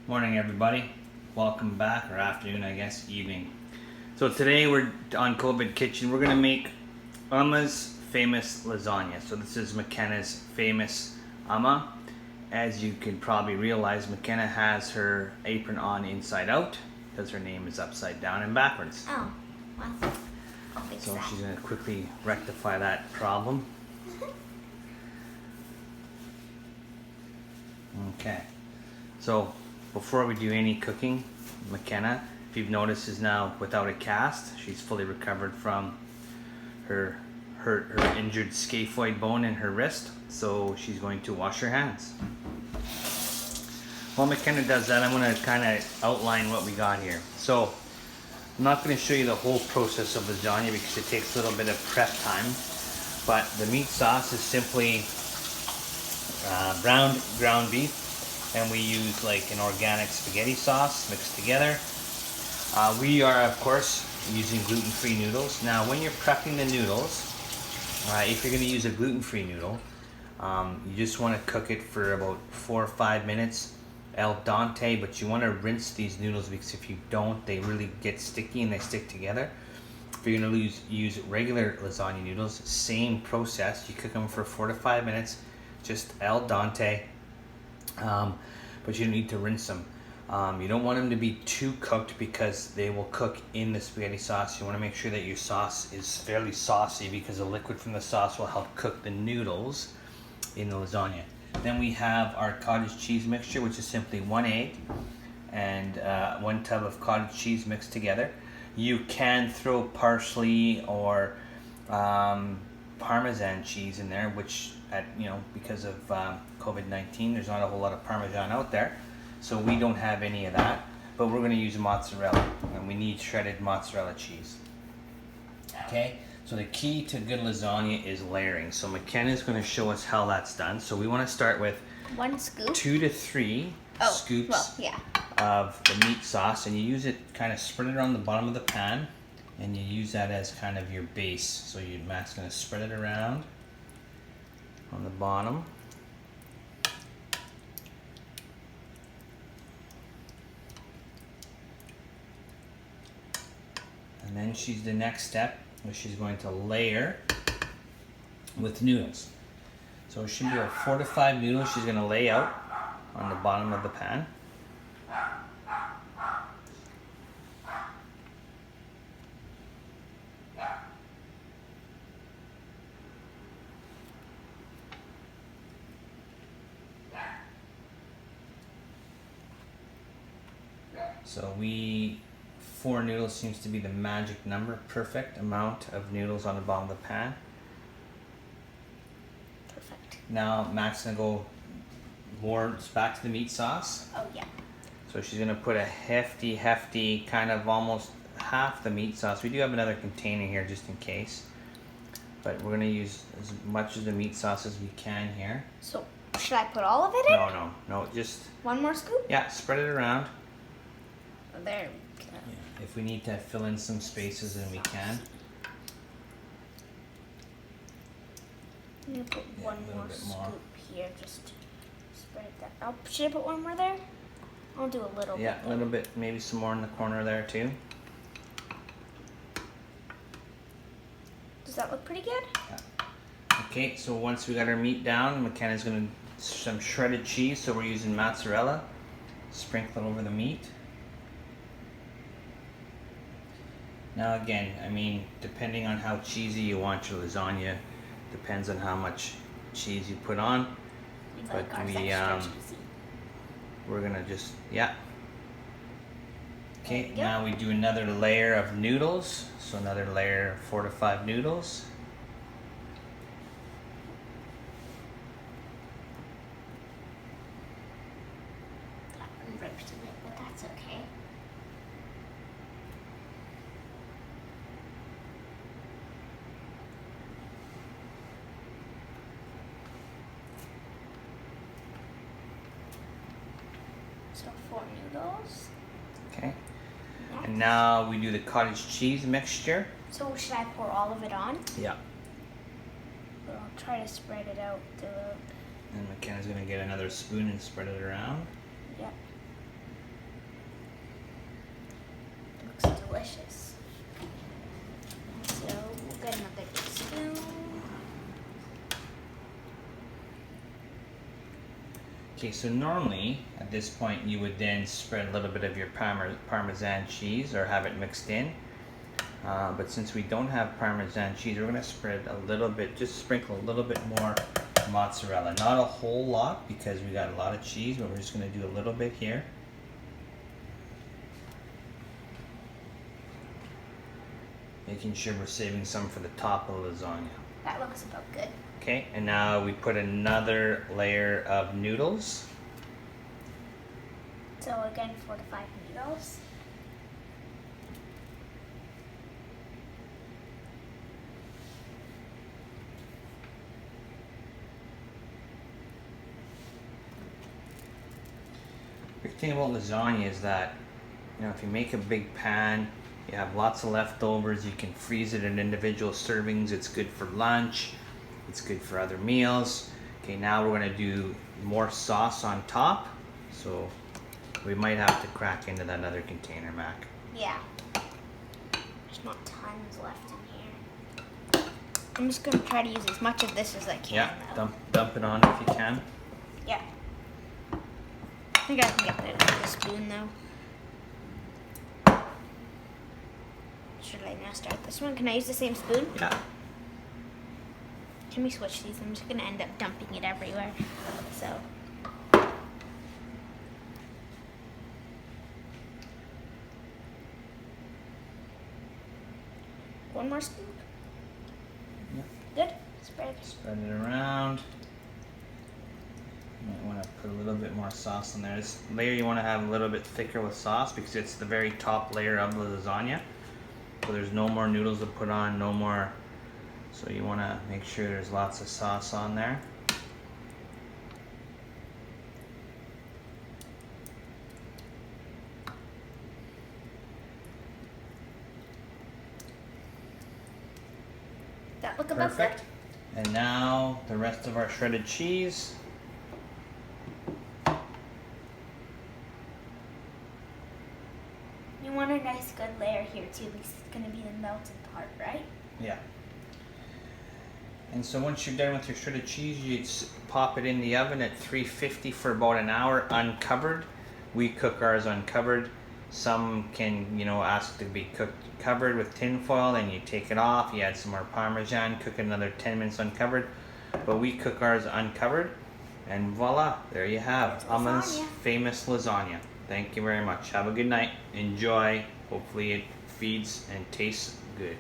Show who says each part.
Speaker 1: Morning everybody, welcome back, or afternoon I guess, evening. So today we're on COVID Kitchen. We're gonna make Amma's famous lasagna. So this is McKenna's famous Amma. As you can probably realize, McKenna has her apron on inside out because her name is upside down and backwards.
Speaker 2: Oh, well, I'll fix
Speaker 1: So
Speaker 2: that.
Speaker 1: she's gonna quickly rectify that problem. Okay, so before we do any cooking, McKenna, if you've noticed, is now without a cast. She's fully recovered from her injured scaphoid bone in her wrist, so she's going to wash her hands. While McKenna does that, I'm going to kind of outline what we got here. So I'm not going to show you the whole process of lasagna because it takes a little bit of prep time, but the meat sauce is simply browned ground beef, and we use like an organic spaghetti sauce mixed together. We are of course using gluten-free noodles. Now when you're prepping the noodles, if you're going to use a gluten-free noodle, you just want to cook it for about 4 or 5 minutes al dente, but you want to rinse these noodles because if you don't, they really get sticky and they stick together. If you're going to use regular lasagna noodles, same process. You cook them for 4 to 5 minutes, just al dente, but you don't need to rinse them. You don't want them to be too cooked because they will cook in the spaghetti sauce. You want to make sure that your sauce is fairly saucy because the liquid from the sauce will help cook the noodles in the lasagna. Then we have our cottage cheese mixture, which is simply 1 egg and 1 tub of cottage cheese mixed together. You can throw parsley or Parmesan cheese in there, which because of COVID-19, there's not a whole lot of Parmesan out there, so we don't have any of that, but we're going to use mozzarella, and we need shredded mozzarella cheese. Okay, so the key to good lasagna is layering. So McKenna is going to show us how that's done. So we want to start with
Speaker 2: 1 scoop.
Speaker 1: 2 to 3 scoops of the meat sauce, and you use it, kind of spread it around the bottom of the pan, and you use that as kind of your base. So Matt's going to spread it around on the bottom. And then the next step, where she's going to layer with noodles. So it should be about 4 to 5 noodles she's going to lay out on the bottom of the pan. So 4 noodles seems to be the magic number, perfect amount of noodles on the bottom of the pan.
Speaker 2: Perfect.
Speaker 1: Now Matt's gonna go more back to the meat sauce.
Speaker 2: Oh yeah.
Speaker 1: So she's gonna put a hefty, kind of almost half the meat sauce. We do have another container here just in case, but we're gonna use as much of the meat sauce as we can here.
Speaker 2: So should I put all of it in?
Speaker 1: No, just
Speaker 2: 1 more scoop?
Speaker 1: yeah, spread it around.
Speaker 2: There.
Speaker 1: If we need to fill in some spaces, then we can.
Speaker 2: I'm gonna put
Speaker 1: Yeah,
Speaker 2: one
Speaker 1: a little
Speaker 2: more
Speaker 1: bit
Speaker 2: scoop
Speaker 1: more.
Speaker 2: here, just to spread that out. Should I put 1 more there? I'll do a little bit.
Speaker 1: Yeah, a little bit, maybe some more in the corner there too.
Speaker 2: Does that look pretty good?
Speaker 1: Yeah. Okay, so once we got our meat down, McKenna's gonna some shredded cheese, so we're using mozzarella. Sprinkle it over the meat. Now again, I mean, depending on how cheesy you want your lasagna, depends on how much cheese you put on.
Speaker 2: Like
Speaker 1: But
Speaker 2: ours
Speaker 1: we
Speaker 2: extra cheesy.
Speaker 1: we're gonna just yeah. Okay,
Speaker 2: There we go.
Speaker 1: now we do another layer of noodles. So another layer of 4 to 5 noodles.
Speaker 2: That one ripped a bit, but that's okay. So 4 noodles.
Speaker 1: Okay.
Speaker 2: Next.
Speaker 1: And now we do the cottage cheese mixture.
Speaker 2: So should I pour all of it on?
Speaker 1: Yeah.
Speaker 2: But I'll try to spread it out.
Speaker 1: And McKenna's gonna get another spoon and spread it around.
Speaker 2: Yep.
Speaker 1: Okay, so normally at this point you would then spread a little bit of your Parmesan cheese or have it mixed in. But since we don't have Parmesan cheese, we're going to spread a little bit, just sprinkle a little bit more mozzarella. Not a whole lot because we got a lot of cheese, but we're just going to do a little bit here. Making sure we're saving some for the top of the lasagna.
Speaker 2: That looks about good.
Speaker 1: Okay, and now we put another layer of noodles.
Speaker 2: So again, 4 to 5 noodles.
Speaker 1: The thing about lasagna is that, you know, if you make a big pan, you have lots of leftovers, you can freeze it in individual servings. It's good for lunch, it's good for other meals. Okay, now we're going to do more sauce on top, so we might have to crack into that other container, Mac.
Speaker 2: Yeah. There's not tons left in here. I'm just going to try to use as much of this as I can.
Speaker 1: Yeah,
Speaker 2: though.
Speaker 1: dump it on if you can.
Speaker 2: Yeah. I think I can get that with a spoon though. Should I now start this one? Can I use the same spoon?
Speaker 1: Yeah.
Speaker 2: Can we switch these? I'm just gonna end up dumping it everywhere. So. One more spoon?
Speaker 1: Yeah.
Speaker 2: Good? Spread.
Speaker 1: Spread it around. You might want to put a little bit more sauce in there. This layer you want to have a little bit thicker with sauce because it's the very top layer of the lasagna. So there's no more noodles to put on, no more. So you want to make sure there's lots of sauce on there.
Speaker 2: That look about
Speaker 1: Perfect.
Speaker 2: good.
Speaker 1: And now the rest of our shredded cheese.
Speaker 2: You want a nice good layer here too because it's gonna be the melted part, right?
Speaker 1: Yeah. And so once you're done with your shredded cheese, you pop it in the oven at 350 for about an hour uncovered. We cook ours uncovered. Some can, you know, ask to be cooked covered with tin foil, then you take it off, you add some more Parmesan, cook it another 10 minutes uncovered. But we cook ours uncovered, and voila, there you have Amma's famous lasagna. Thank you very much. Have a good night. Enjoy. Hopefully it feeds and tastes good.